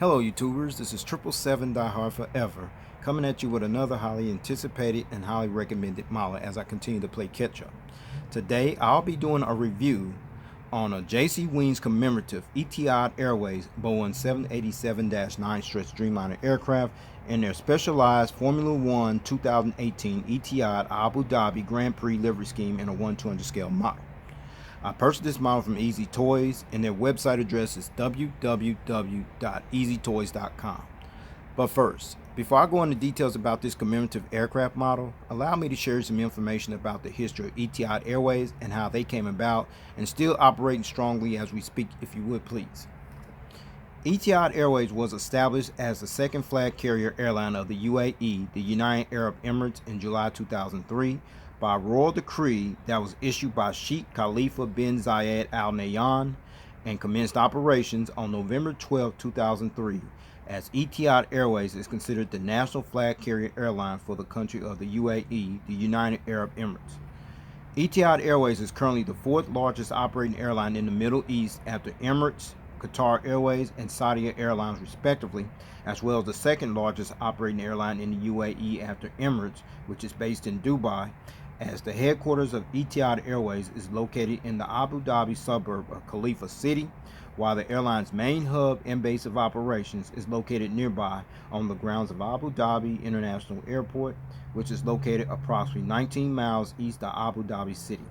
Hello YouTubers, this is 777 Die Hard Forever, coming at you with another highly anticipated and highly recommended model as I continue to play catch up. Today I'll be doing a review on a JC Wings Commemorative Etihad Airways Boeing 787-9 stretch Dreamliner aircraft and their specialized Formula 1 2018 Etihad Abu Dhabi Grand Prix livery scheme in a 1/200 scale model. I purchased this model from Easy Toys, and their website address is www.easytoys.com. But first, before I go into details about this commemorative aircraft model, allow me to share some information about the history of Etihad Airways and how they came about and still operating strongly as we speak, if you would please. Etihad Airways was established as the second flag carrier airline of the U.A.E., the United Arab Emirates, in July 2003 by a royal decree that was issued by Sheikh Khalifa bin Zayed Al Nahyan and commenced operations on November 12, 2003, as Etihad Airways is considered the national flag carrier airline for the country of the U.A.E., the United Arab Emirates. Etihad Airways is currently the fourth largest operating airline in the Middle East after Emirates, Qatar Airways, and Saudi Airlines respectively, as well as the second largest operating airline in the U.A.E. after Emirates, which is based in Dubai, as the headquarters of Etihad Airways is located in the Abu Dhabi suburb of Khalifa City, while the airline's main hub and base of operations is located nearby on the grounds of Abu Dhabi International Airport, which is located approximately 19 miles east of Abu Dhabi City.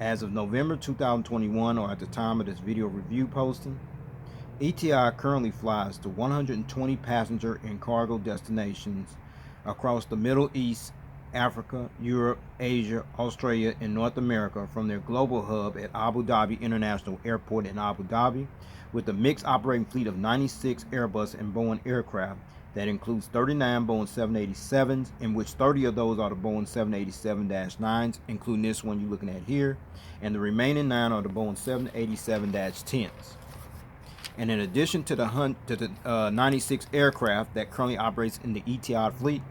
As of November 2021, or at the time of this video review posting, Etihad currently flies to 120 passenger and cargo destinations across the Middle East, Africa, Europe, Asia, Australia, and North America from their global hub at Abu Dhabi International Airport in Abu Dhabi, with a mixed operating fleet of 96 Airbus and Boeing aircraft that includes 39 Boeing 787s, in which 30 of those are the Boeing 787-9s, including this one you're looking at here, and the remaining 9 are the Boeing 787-10s. And in addition to the 96 aircraft that currently operates in the Etihad fleet,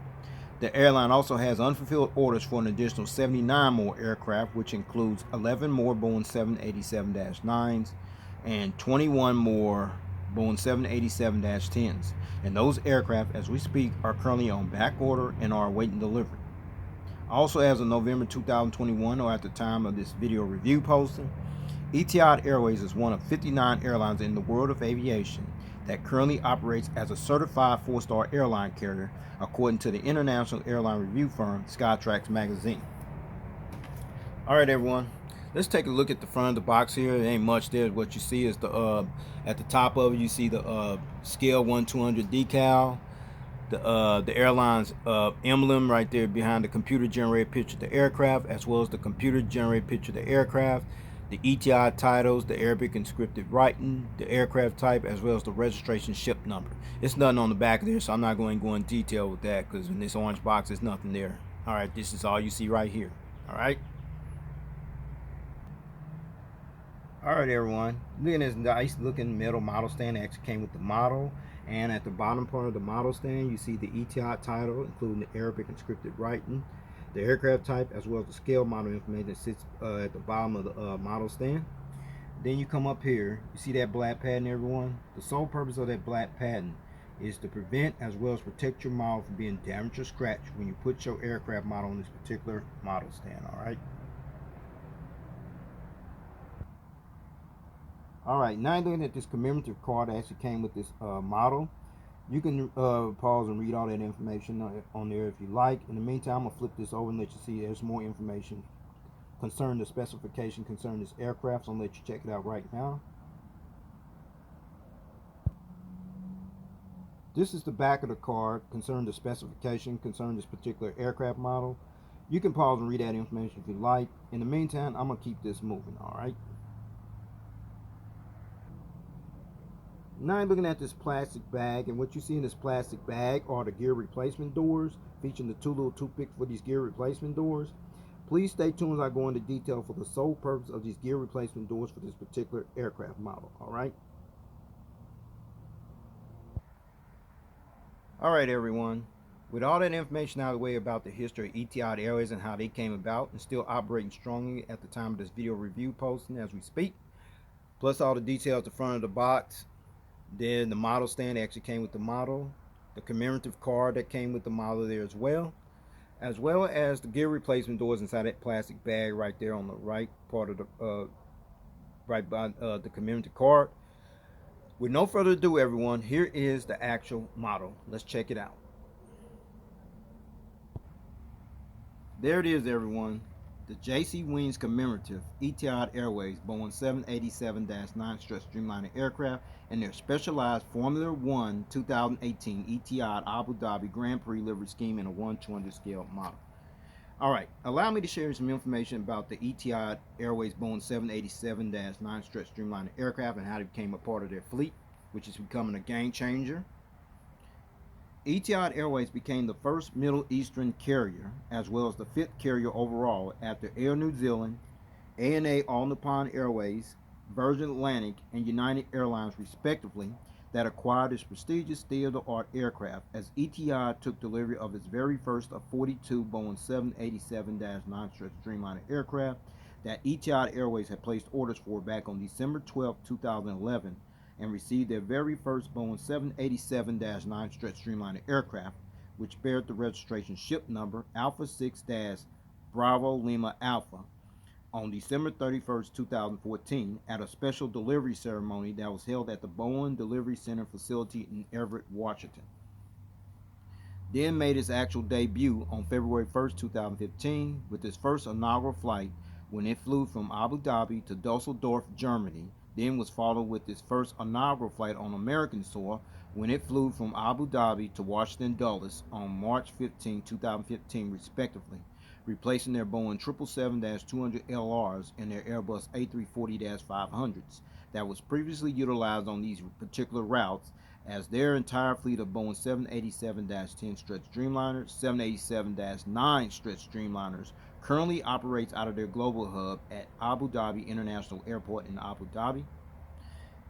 the airline also has unfulfilled orders for an additional 79 more aircraft, which includes 11 more Boeing 787-9s and 21 more Boeing 787-10s. And those aircraft, as we speak, are currently on back order and are awaiting delivery. Also, as of November 2021, or at the time of this video review posting, Etihad Airways is one of 59 airlines in the world of aviation that currently operates as a certified 4-star airline carrier, according to the international airline review firm Skytrax magazine. Alright everyone, let's take a look at the front of the box here. There ain't much there. What you see is the at the top of it, you see the scale 1/200 decal, the airline's emblem right there behind the computer generated picture of the aircraft, as well as the computer generated picture of the aircraft, the Etihad titles, the Arabic inscripted writing, the aircraft type, as well as the registration ship number. It's nothing on the back there, so I'm not going to go in detail with that, because in this orange box there's nothing there. Alright, this is all you see right here. Alright everyone, look at this nice looking metal model stand that actually came with the model. And at the bottom part of the model stand, you see the Etihad title, including the Arabic inscripted writing, the aircraft type, as well as the scale model information that sits at the bottom of the model stand. Then you come up here, you see that black pattern, everyone? The sole purpose of that black pattern is to prevent as well as protect your model from being damaged or scratched when you put your aircraft model on this particular model stand. Alright, now looking at this commemorative card that actually came with this model. You can pause and read all that information on there if you like. In the meantime, I'm going to flip this over and let you see there's more information concerning the specification concerning this aircraft, so I'm going to let you check it out right now. This is the back of the card concerning the specification concerning this particular aircraft model. You can pause and read that information if you like. In the meantime, I'm going to keep this moving, alright? Now I'm looking at this plastic bag, and what you see in this plastic bag are the gear replacement doors, featuring the 2 little toothpicks for these gear replacement doors. Please stay tuned as I go into detail for the sole purpose of these gear replacement doors for this particular aircraft model. Alright everyone, with all that information out of the way about the history of Etihad Airways and how they came about and still operating strongly at the time of this video review posting as we speak, plus all the details at the front of the box, Then the model stand actually came with the model, the commemorative card that came with the model there as well as the gear replacement doors inside that plastic bag right there on the right part of the right by the commemorative card. With no further ado, everyone, here is the actual model. Let's check it out. There it is, everyone. The JC Wings Commemorative Etihad Airways Boeing 787-9 stretch Dreamliner aircraft and their specialized Formula 1 2018 Etihad Abu Dhabi Grand Prix livery scheme in a 1/200 scale model. Alright, allow me to share some information about the Etihad Airways Boeing 787-9 stretch Dreamliner aircraft and how it became a part of their fleet, which is becoming a game changer. Etihad Airways became the first Middle Eastern carrier, as well as the fifth carrier overall after Air New Zealand, ANA All Nippon Airways, Virgin Atlantic, and United Airlines respectively, that acquired this prestigious state-of-the-art aircraft, as Etihad took delivery of its very first of 42 Boeing 787-9 stretch Dreamliner aircraft that Etihad Airways had placed orders for back on December 12, 2011, and received their very first Boeing 787-9 stretch Dreamliner aircraft, which bears the registration ship number Alpha 6 Bravo Lima Alpha, on December 31, 2014, at a special delivery ceremony that was held at the Boeing Delivery Center facility in Everett, Washington. Then made its actual debut on February 1, 2015, with its first inaugural flight when it flew from Abu Dhabi to Dusseldorf, Germany. Then was followed with its first inaugural flight on American soil when it flew from Abu Dhabi to Washington Dulles on March 15, 2015 respectively, replacing their Boeing 777-200 LRs and their Airbus A340-500s that was previously utilized on these particular routes, as their entire fleet of Boeing 787-10 stretch Dreamliners, 787-9 stretch Dreamliners currently operates out of their global hub at Abu Dhabi International Airport in Abu Dhabi.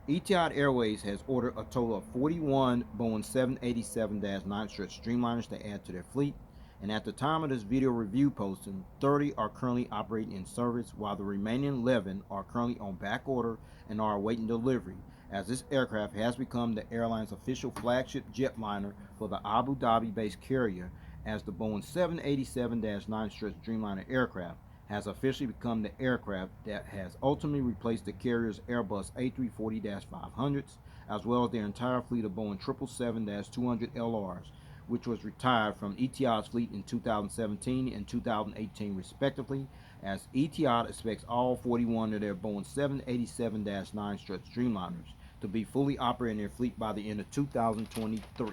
Etihad Airways has ordered a total of 41 Boeing 787-9 stretch Dreamliners to add to their fleet, and at the time of this video review posting, 30 are currently operating in service, while the remaining 11 are currently on back order and are awaiting delivery, as this aircraft has become the airline's official flagship jetliner for the Abu Dhabi-based carrier, as the Boeing 787-9 stretch Dreamliner aircraft has officially become the aircraft that has ultimately replaced the carrier's Airbus A340-500s, as well as their entire fleet of Boeing 777-200 LRs, which was retired from Etihad's fleet in 2017 and 2018 respectively, as Etihad expects all 41 of their Boeing 787-9 stretch Dreamliners to be fully operating their fleet by the end of 2023.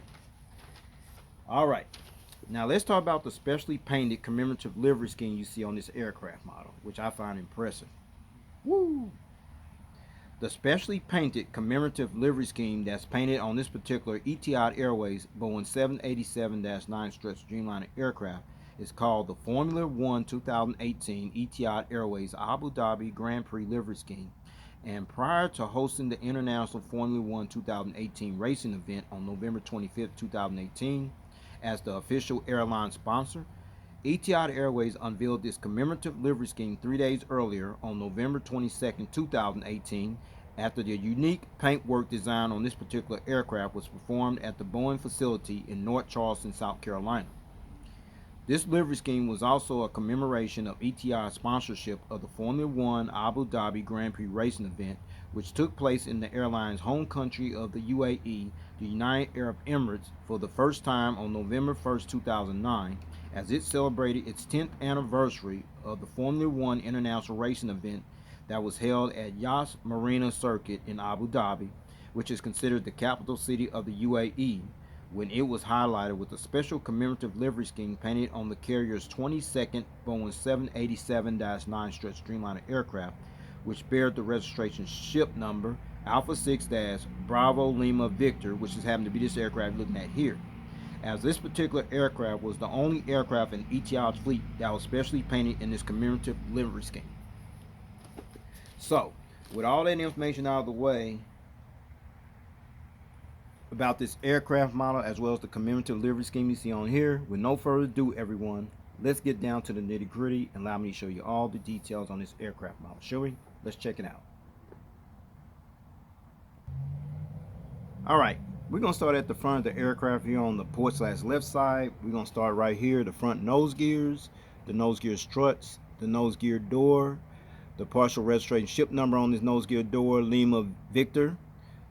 Alright, now let's talk about the specially painted commemorative livery scheme you see on this aircraft model, which I find impressive. Woo! The specially painted commemorative livery scheme that's painted on this particular Etihad Airways Boeing 787-9 stretch Dreamliner aircraft is called the Formula 1 2018 Etihad Airways Abu Dhabi Grand Prix livery scheme. And prior to hosting the International Formula 1 2018 racing event on November 25, 2018, as the official airline sponsor, Etihad Airways unveiled this commemorative livery scheme 3 days earlier on November 22, 2018, after the unique paintwork design on this particular aircraft was performed at the Boeing facility in North Charleston, South Carolina. This livery scheme was also a commemoration of Etihad's sponsorship of the Formula 1 Abu Dhabi Grand Prix racing event, which took place in the airline's home country of the UAE, the United Arab Emirates, for the first time on November 1, 2009, as it celebrated its 10th anniversary of the Formula 1 international racing event that was held at Yas Marina Circuit in Abu Dhabi, which is considered the capital city of the UAE, when it was highlighted with a special commemorative livery scheme painted on the carrier's 22nd Boeing 787-9 stretch Dreamliner aircraft, which bears the registration ship number Alpha 6 Bravo Lima Victor, which is happened to be this aircraft looking at here, as this particular aircraft was the only aircraft in Etihad's fleet that was specially painted in this commemorative livery scheme. So, with all that information out of the way about this aircraft model as well as the commemorative livery scheme you see on here, with no further ado, everyone, let's get down to the nitty gritty and allow me to show you all the details on this aircraft model. Shall we? Let's check it out. All right, we're gonna start at the front of the aircraft here on the port/left side. We're gonna start right here, the front nose gears, the nose gear struts, the nose gear door, the partial registration ship number on this nose gear door, Lima Victor.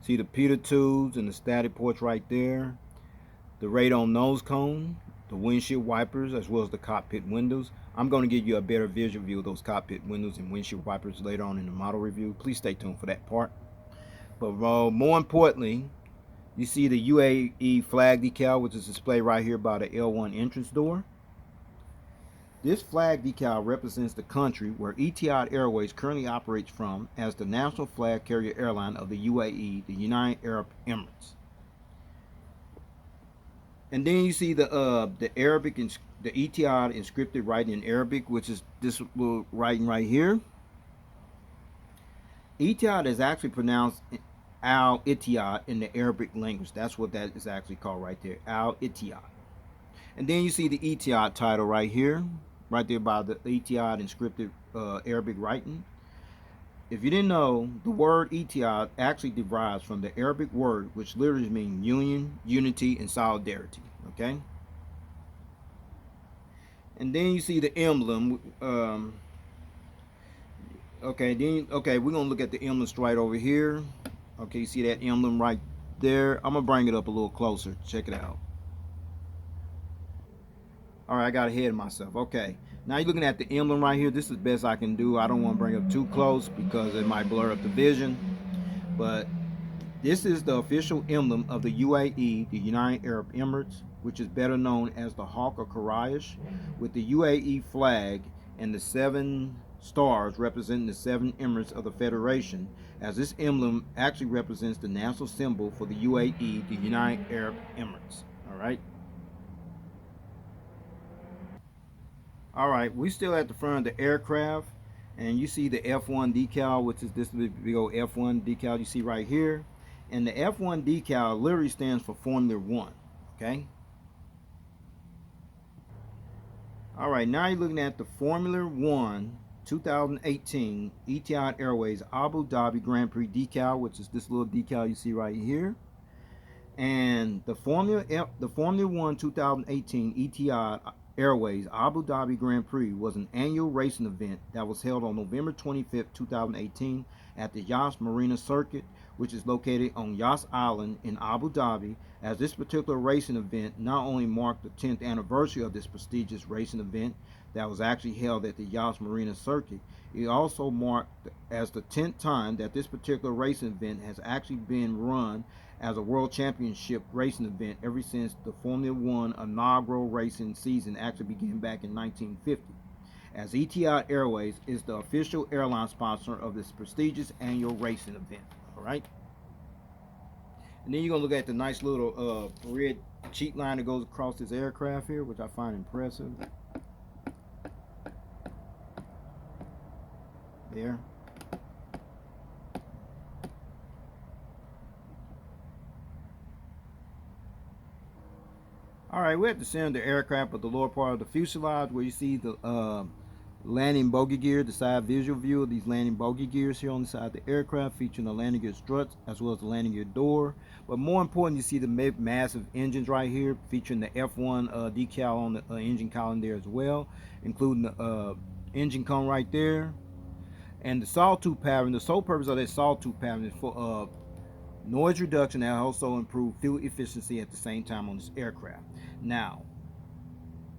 See the pitot tubes and the static ports right there. The radon nose cone, the windshield wipers, as well as the cockpit windows. I'm going to give you a better visual view of those cockpit windows and windshield wipers later on in the model review. Please stay tuned for that part. But more importantly, you see the U.A.E. flag decal, which is displayed right here by the L1 entrance door. This flag decal represents the country where Etihad Airways currently operates from as the national flag carrier airline of the UAE, the United Arab Emirates. And then you see the Arabic, the Etihad inscripted writing in Arabic, which is this little writing right here. Etihad is actually pronounced Al-Etihad in the Arabic language. That's what that is actually called right there, Al-Etihad. And then you see the Etihad title right here, right there by the Etihad inscripted Arabic writing. If you didn't know, the word Etihad actually derives from the Arabic word, which literally means union, unity, and solidarity. Okay. And then you see the emblem. Okay, we're gonna look at the emblem right over here. Okay, you see that emblem right there? I'm gonna bring it up a little closer. Check it out. All right, I got ahead of myself. Okay, now you're looking at the emblem right here. This is the best I can do. I don't want to bring it up too close because it might blur up the vision. But this is the official emblem of the UAE, the United Arab Emirates, which is better known as the Hawk or Courage, with the UAE flag and the 7 stars representing the 7 Emirates of the Federation, as this emblem actually represents the national symbol for the UAE, the United Arab Emirates. All right. All right, we still at the front of the aircraft, and you see the F1 decal, which is this big old F1 decal you see right here. And the F1 decal literally stands for Formula 1, okay? All right, now you're looking at the Formula 1 2018 Etihad Airways Abu Dhabi Grand Prix decal, which is this little decal you see right here. And the Formula 1 2018 Etihad Airways Abu Dhabi Grand Prix was an annual racing event that was held on November 25th, 2018 at the Yas Marina Circuit, which is located on Yas Island in Abu Dhabi, as this particular racing event not only marked the 10th anniversary of this prestigious racing event that was actually held at the Yas Marina Circuit, it also marked as the 10th time that this particular racing event has actually been run as a world championship racing event ever since the Formula 1 inaugural racing season actually began back in 1950, as Etihad Airways is the official airline sponsor of this prestigious annual racing event. All right. And then you're going to look at the nice little red cheat line that goes across this aircraft here, which I find impressive. There. All right, we're at the center of the aircraft, but the lower part of the fuselage, where you see the landing bogey gear, the side visual view of these landing bogey gears here on the side of the aircraft, featuring the landing gear struts as well as the landing gear door. But more important, you see the massive engines right here, featuring the F1 decal on the engine column there as well, including the engine cone right there. And the sawtooth pattern, the sole purpose of that sawtooth pattern is for noise reduction and also improve fuel efficiency at the same time on this aircraft. Now,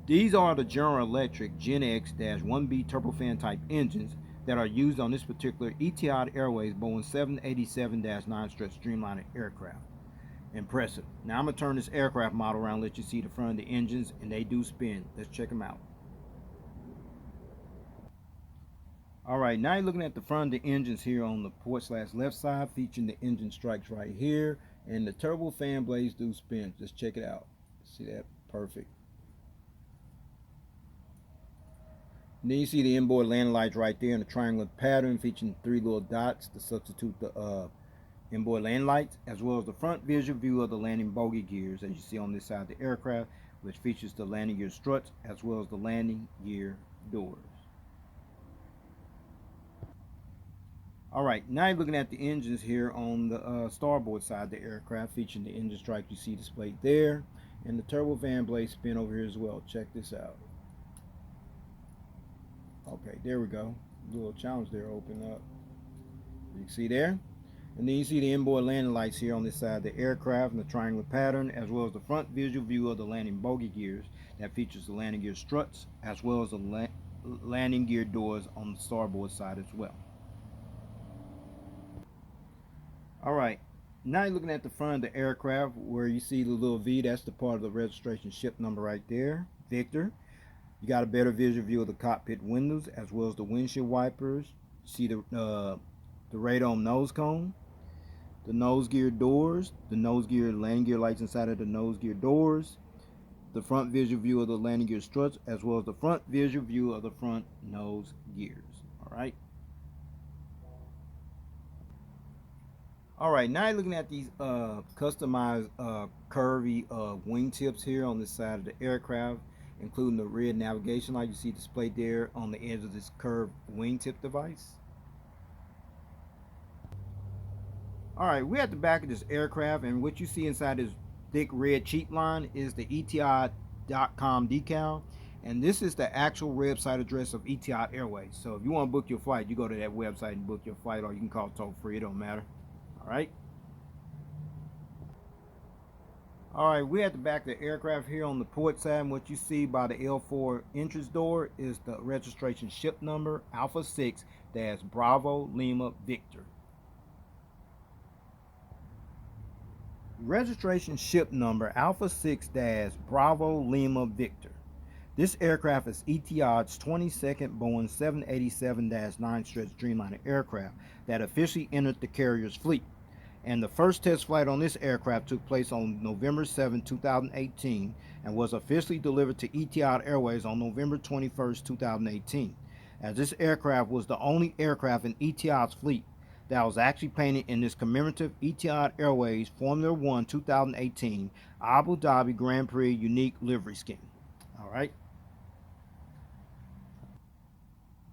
these are the General Electric Gen X-1B turbofan type engines that are used on this particular Etihad Airways Boeing 787-9 stretch Dreamliner aircraft. Impressive. Now I'm going to turn this aircraft model around and let you see the front of the engines, and they do spin. Let's check them out. Alright, now you're looking at the front of the engines here on the port/left side, featuring the engine strikes right here, and the turbofan blades do spin. Just check it out. See that? Perfect. And then you see the inboard landing lights right there in the triangular pattern, featuring 3 little dots to substitute the inboard landing lights, as well as the front visual view of the landing bogey gears, as you see on this side of the aircraft, which features the landing gear struts as well as the landing gear doors. All right, now you're looking at the engines here on the starboard side of the aircraft, featuring the engine stripe you see displayed there, and the turbofan blade spin over here as well. Check this out. Okay, there we go. A little challenge there, open up. You can see there. And then you see the inboard landing lights here on this side of the aircraft in the triangular pattern, as well as the front visual view of the landing bogey gears that features the landing gear struts, as well as the landing gear doors on the starboard side as well. All right, now you're looking at the front of the aircraft where you see the little V. That's the part of the registration ship number right there, Victor. You got a better visual view of the cockpit windows as well as the windshield wipers. You see the radome nose cone, the nose gear doors, the nose gear landing gear lights inside of the nose gear doors, the front visual view of the landing gear struts, as well as the front visual view of the front nose gears. All right. All right, now you're looking at these customized curvy wingtips here on this side of the aircraft, including the rear navigation light you see displayed there on the edge of this curved wingtip device. All right, we're at the back of this aircraft, and what you see inside this thick red cheat line is the Etihad.com decal, and this is the actual website address of Etihad Airways. So if you want to book your flight, you go to that website and book your flight, or you can call toll free, it don't matter. All right. All right, we're at the back of the aircraft here on the port side, and what you see by the L4 entrance door is the registration ship number Alpha 6-Bravo Lima Victor. Registration ship number Alpha 6-Bravo Lima Victor. This aircraft is Etihad's 22nd Boeing 787-9 stretch Dreamliner aircraft that officially entered the carrier's fleet. And the first test flight on this aircraft took place on November 7, 2018, and was officially delivered to Etihad Airways on November 21, 2018, as this aircraft was the only aircraft in Etihad's fleet that was actually painted in this commemorative Etihad Airways Formula 1 2018 Abu Dhabi Grand Prix unique livery scheme. All right.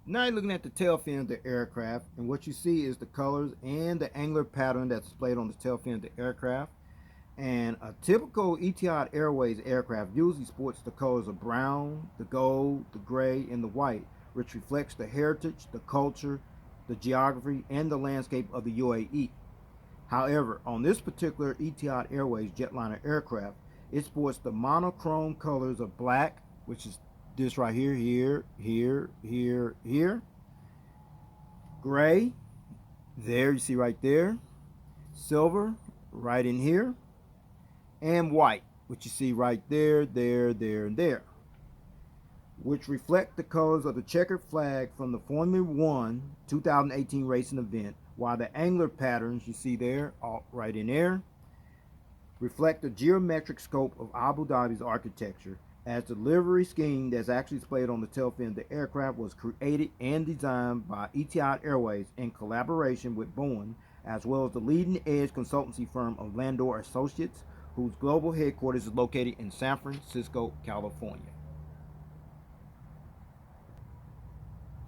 Now you're looking at the tail fin of the aircraft, and what you see is the colors and the angular pattern that's displayed on the tail fin of the aircraft. And a typical Etihad Airways aircraft usually sports the colors of brown, the gold, the gray, and the white, which reflects the heritage, the culture, the geography, and the landscape of the UAE. However, on this particular Etihad Airways jetliner aircraft, it sports the monochrome colors of black, which is this right here, here, gray, there, you see right there, silver, right in here, and white, which you see right there, and there, which reflect the colors of the checkered flag from the Formula 1 2018 racing event, while the angular patterns you see there, right in there, reflect the geometric scope of Abu Dhabi's architecture, as the livery scheme that's actually displayed on the tail fin of the aircraft was created and designed by Etihad Airways in collaboration with Boeing, as well as the leading edge consultancy firm of Landor Associates, whose global headquarters is located in San Francisco, California.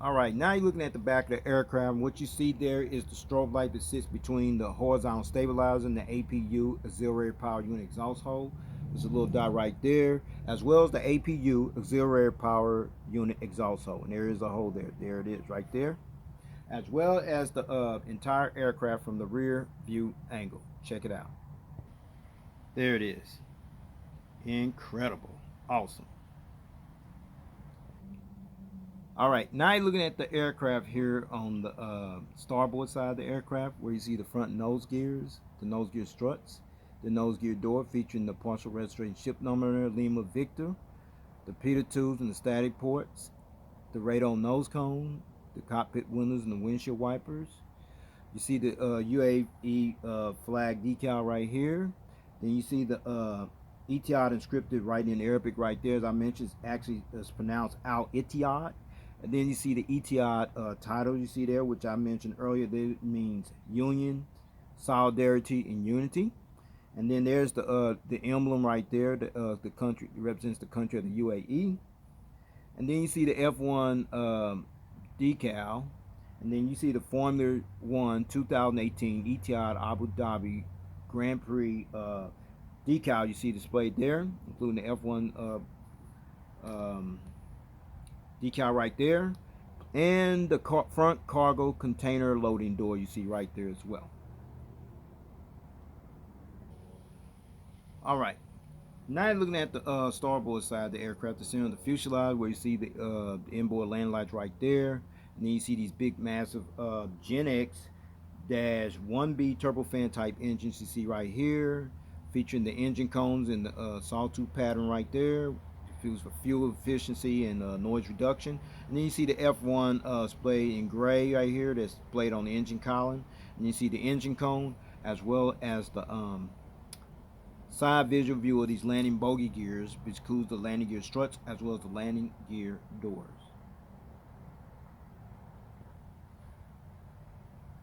All right, now you're looking at the back of the aircraft, and what you see there is the strobe light that sits between the horizontal stabilizer and the APU auxiliary power unit exhaust hole. There's a little dot right there, as well as the APU auxiliary power unit exhaust hole, and there is a hole there. There it is right there, as well as the entire aircraft from the rear view angle. Check it out. There it is. Incredible. Awesome. All right, now you're looking at the aircraft here on the starboard side of the aircraft, where you see the front nose gears, the nose gear struts, the nose gear door featuring the partial registration ship number Lima Victor, the pitot tubes and the static ports, the radome nose cone, the cockpit windows and the windshield wipers. You see the U.A.E.Flag decal right here. Then you see the Etihad Inscripted right in Arabic right there. As I mentioned, actually it's pronounced Al Etihad. And then you see the Etihad title you see there, which I mentioned earlier. That means union, solidarity, and unity. And then there's the emblem right there. The country represents the country of the UAE. And then you see the F1 decal. And then you see the Formula 1 2018 Etihad Abu Dhabi Grand Prix decal you see displayed there, including the F1 um, decal right there, and the front cargo container loading door you see right there as well. All right. Now you're looking at the starboard side of the aircraft, the center of the fuselage, where you see the inboard landing lights right there. And then you see these big, massive Gen X -1B turbofan type engines you see right here, featuring the engine cones and the sawtooth pattern right there, used for fuel efficiency and noise reduction. And then you see the F1 displayed in gray right here, that's displayed on the engine column. And you see the engine cone, as well as the side visual view of these landing bogey gears, which includes the landing gear struts as well as the landing gear doors.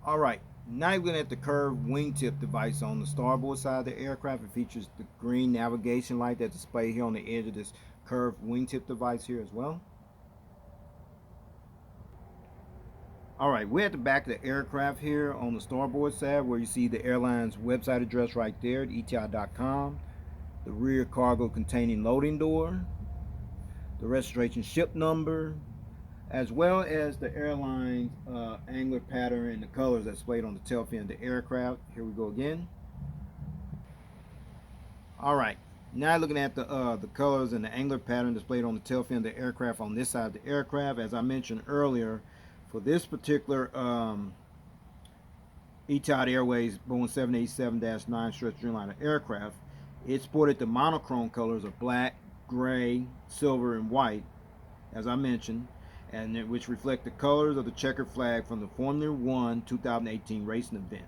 All right, now you're looking at the curved wingtip device on the starboard side of the aircraft. It features the green navigation light that's displayed here on the edge of this curved wingtip device here as well. All right, we're at the back of the aircraft here on the starboard side, where you see the airline's website address right there, etihad.com, the rear cargo containing loading door, the registration ship number, as well as the airline's angular pattern and the colors that's displayed on the tail fin of the aircraft. Here we go again. All right, now looking at the colors and the angular pattern displayed on the tail fin of the aircraft on this side of the aircraft. As I mentioned earlier, for this particular Etihad Airways Boeing 787-9 stretch Dreamliner aircraft, it sported the monochrome colors of black, gray, silver, and white, as I mentioned, and which reflect the colors of the checkered flag from the Formula 1 2018 racing event.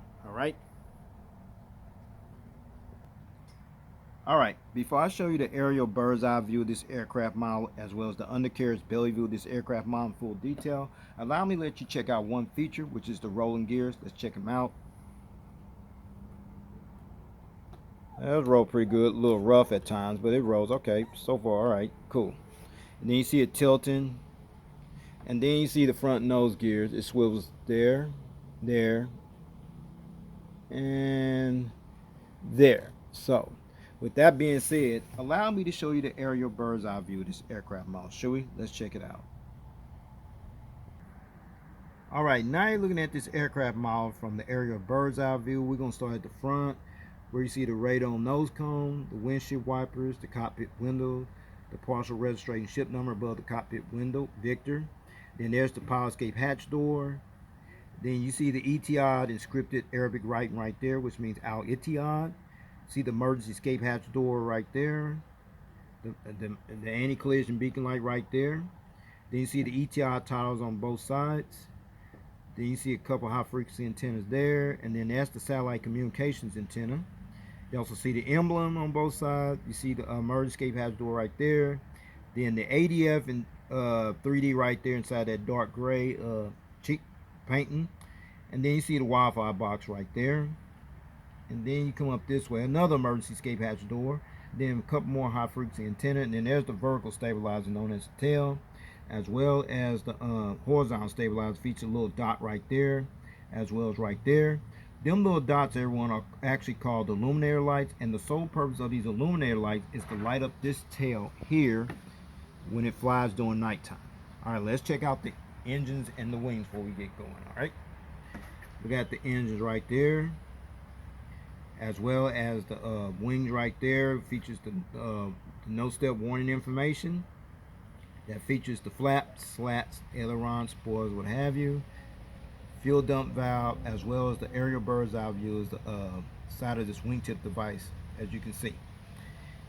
All right, before I show you the aerial bird's eye view of this aircraft model, as well as the undercarriage belly view of this aircraft model in full detail, allow me to let you check out one feature, which is the rolling gears. Let's check them out. Those roll pretty good, a little rough at times, but it rolls okay so far. All right, cool. And then you see it tilting, and then you see the front nose gears. It swivels there, there, and there. So with that being said, allow me to show you the aerial bird's eye view of this aircraft model. Shall we? Let's check it out. All right, now you're looking at this aircraft model from the aerial bird's eye view. We're going to start at the front, where you see the radome nose cone, the windshield wipers, the cockpit window, the partial registration ship number above the cockpit window, Victor. Then there's the power escape hatch door. Then you see the Etihad inscripted Arabic writing right there, which means Al Etihad. See the emergency escape hatch door right there, the anti-collision beacon light right there. Then you see the Etihad titles on both sides. Then you see a couple high frequency antennas there, and then that's the satellite communications antenna. You also see the emblem on both sides. You see the emergency escape hatch door right there. Then the ADF and 3D right there inside that dark gray cheek painting. And then you see the Wi-Fi box right there. And then you come up this way, another emergency escape hatch door, then a couple more high frequency antenna, and then there's the vertical stabilizer known as the tail, as well as the horizontal stabilizer features a little dot right there, as well as right there. Them little dots, everyone, are actually called illuminator lights, and the sole purpose of these illuminator lights is to light up this tail here when it flies during nighttime. All right, let's check out the engines and the wings before we get going. All right, we got the engines right there, as well as the wings right there. Features the no-step warning information. That features the flaps, slats, ailerons, spoilers, what have you. Fuel dump valve, as well as the aerial bird's eye view is the side of this wingtip device, as you can see.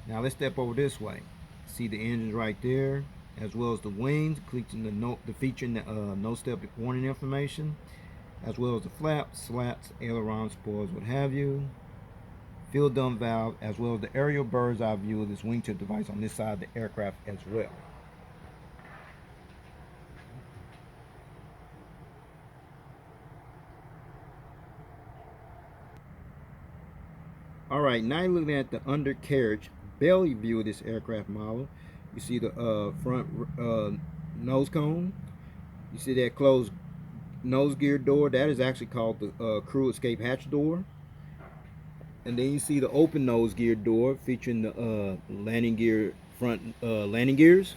Now let's step over this way. See the engines right there, as well as the wings, featuring the no-step warning information, as well as the flaps, slats, ailerons, spoilers, what have you. Fuel dump valve, as well as the aerial bird's eye view of this wingtip device on this side of the aircraft as well. All right, now you're looking at the undercarriage belly view of this aircraft model. You see the front nose cone. You see that closed nose gear door. That is actually called the crew escape hatch door. And then you see the open nose gear door featuring the landing gear front landing gears.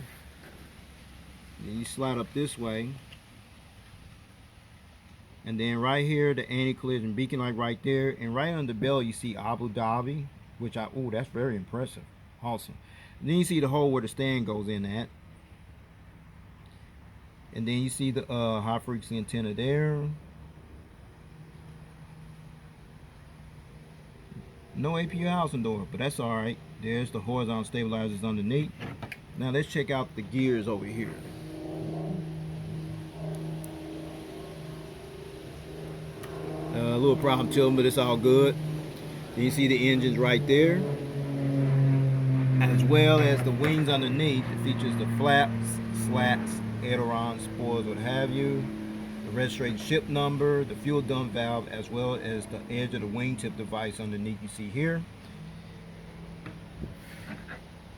Then you slide up this way. And then right here, the anti-collision beacon light right there. And right under the bell, you see Abu Dhabi, which that's very impressive. Awesome. And then you see the hole where the stand goes in at. And then you see the high frequency antenna there. No APU housing door, but that's all right. There's the horizontal stabilizers underneath. Now let's check out the gears over here. A little problem tilting, but it's all good. Then you see the engines right there, as well as the wings underneath. It features the flaps, slats, ailerons, spoilers, what have you. The registration ship number, the fuel dump valve, as well as the edge of the wingtip device underneath you see here.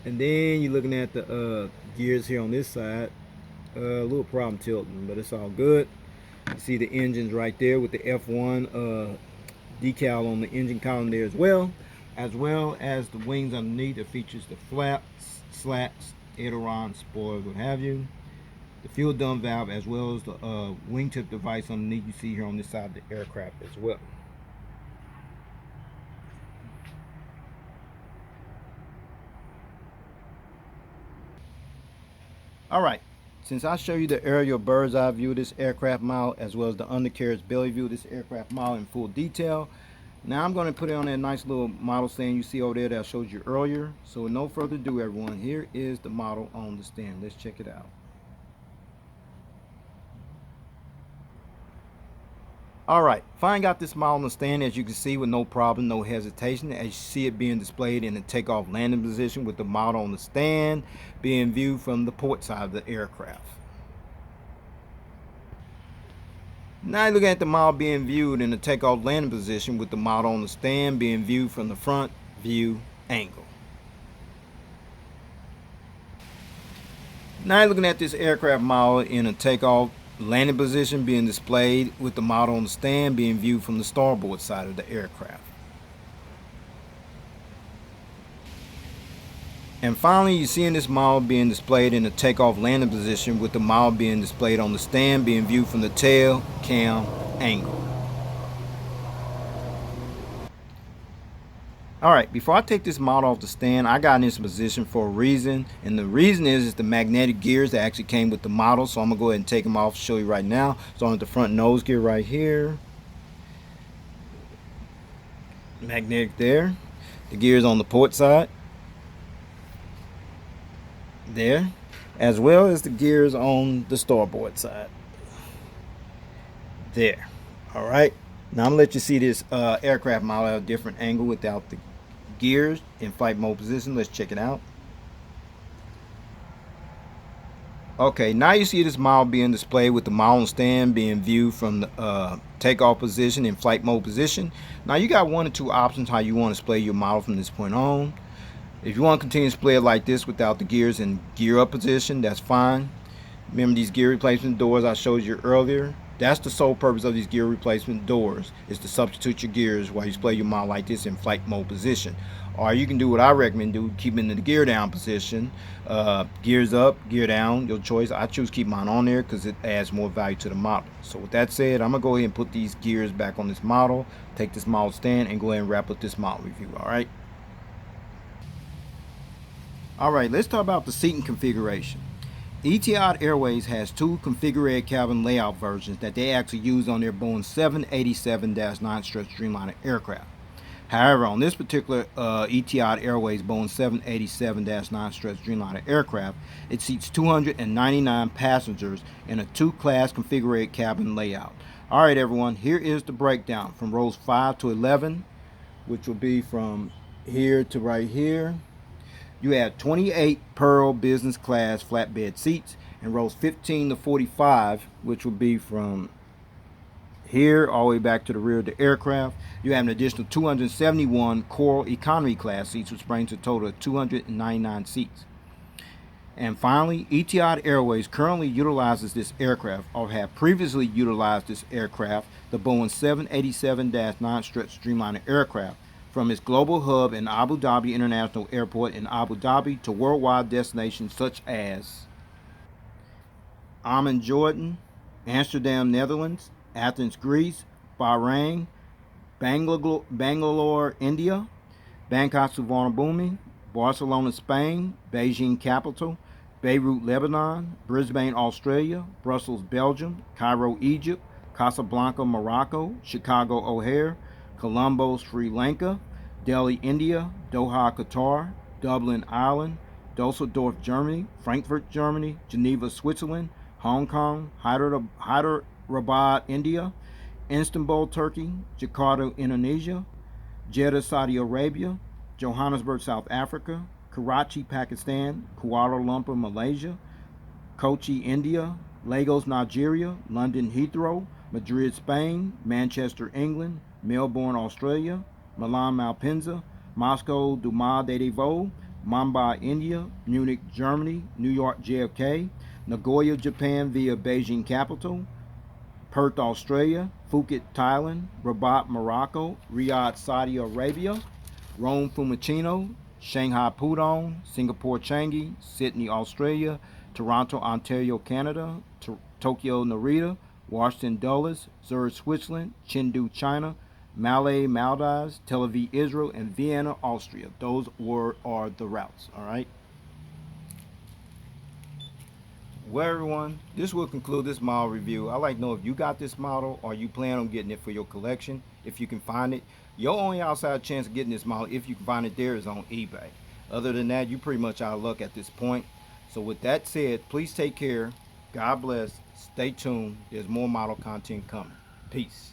And then you're looking at the gears here on this side. A little problem tilting, but it's all good. You see the engines right there with the F1 decal on the engine column there as well as the wings underneath. It features the flaps, slats, ailerons, spoilers, what have you. The fuel dump valve, as well as the wingtip device underneath you see here on this side of the aircraft as well. Alright, since I show you the aerial bird's eye view of this aircraft model, as well as the undercarriage belly view of this aircraft model in full detail, now I'm going to put it on that nice little model stand you see over there that I showed you earlier. So with no further ado, everyone, here is the model on the stand. Let's check it out. Alright, finally got this model on the stand, as you can see, with no problem, no hesitation, as you see it being displayed in the takeoff landing position with the model on the stand being viewed from the port side of the aircraft. Now you're looking at the model being viewed in the takeoff landing position with the model on the stand being viewed from the front view angle. Now you're looking at this aircraft model in a takeoff landing position being displayed with the model on the stand being viewed from the starboard side of the aircraft. And finally, you're seeing this model being displayed in the takeoff landing position with the model being displayed on the stand being viewed from the tail cam angle. Alright, before I take this model off the stand, I got in this position for a reason. And the reason is the magnetic gears that actually came with the model. So I'm going to go ahead and take them off, show you right now. So on the front nose gear right here. Magnetic there. The gears on the port side. There. As well as the gears on the starboard side. There. Alright. Now I'm going to let you see this aircraft model at a different angle without the gears in flight mode position. Let's check it out. Okay, now you see this model being displayed with the model on stand being viewed from the takeoff position in flight mode position. Now you got one or two options how you want to display your model from this point on. If you want to continue to display it like this without the gears in gear up position, that's fine. Remember these gear replacement doors I showed you earlier? That's the sole purpose of these gear replacement doors, is to substitute your gears while you display your model like this in flight mode position. Or you can do what I recommend do, keep it in the gear down position. Gears up, gear down, your choice. I choose keep mine on there because it adds more value to the model. So with that said, I'm going to go ahead and put these gears back on this model, take this model stand, and go ahead and wrap up this model review, alright? Alright, let's talk about the seating configuration. Etihad Airways has two configured cabin layout versions that they actually use on their Boeing 787-9 stretch Dreamliner aircraft. However, on this particular Etihad Airways Boeing 787-9 stretch Dreamliner aircraft, it seats 299 passengers in a two-class configured cabin layout. Alright everyone, here is the breakdown from rows 5 to 11, which will be from here to right here. You have 28 Pearl business class flatbed seats, and rows 15 to 45, which will be from here all the way back to the rear of the aircraft. You have an additional 271 Coral economy class seats, which brings a total of 299 seats. And finally, Etihad Airways currently utilizes this aircraft, or have previously utilized this aircraft, the Boeing 787-9 stretch Dreamliner aircraft, from its global hub in Abu Dhabi International Airport in Abu Dhabi to worldwide destinations such as Amman, Jordan, Amsterdam, Netherlands, Athens, Greece, Bahrain, Bangalore, India, Bangkok, Suvarnabhumi, Barcelona, Spain, Beijing, capital, Beirut, Lebanon, Brisbane, Australia, Brussels, Belgium, Cairo, Egypt, Casablanca, Morocco, Chicago, O'Hare, Colombo, Sri Lanka, Delhi, India, Doha, Qatar, Dublin, Ireland, Dusseldorf, Germany, Frankfurt, Germany, Geneva, Switzerland, Hong Kong, Hyderabad, India, Istanbul, Turkey, Jakarta, Indonesia, Jeddah, Saudi Arabia, Johannesburg, South Africa, Karachi, Pakistan, Kuala Lumpur, Malaysia, Kochi, India, Lagos, Nigeria, London, Heathrow, Madrid, Spain, Manchester, England, Melbourne, Australia, Milan, Malpensa, Moscow, Duma de Devo, Mumbai, India, Munich, Germany, New York, JFK, Nagoya, Japan via Beijing capital, Perth, Australia, Phuket, Thailand, Rabat, Morocco, Riyadh, Saudi Arabia, Rome, Fiumicino, Shanghai, Pudong, Singapore, Changi, Sydney, Australia, Toronto, Ontario, Canada, Tokyo, Narita, Washington, Dulles, Zurich, Switzerland, Chengdu, China, Malé, Maldives, Tel Aviv, Israel, and Vienna, Austria. Those are the routes, all right? Well, everyone, this will conclude this model review. I'd like to know if you got this model or you plan on getting it for your collection. If you can find it, your only outside chance of getting this model, if you can find it there, is on eBay. Other than that, you're pretty much out of luck at this point. So with that said, please take care. God bless. Stay tuned. There's more model content coming. Peace.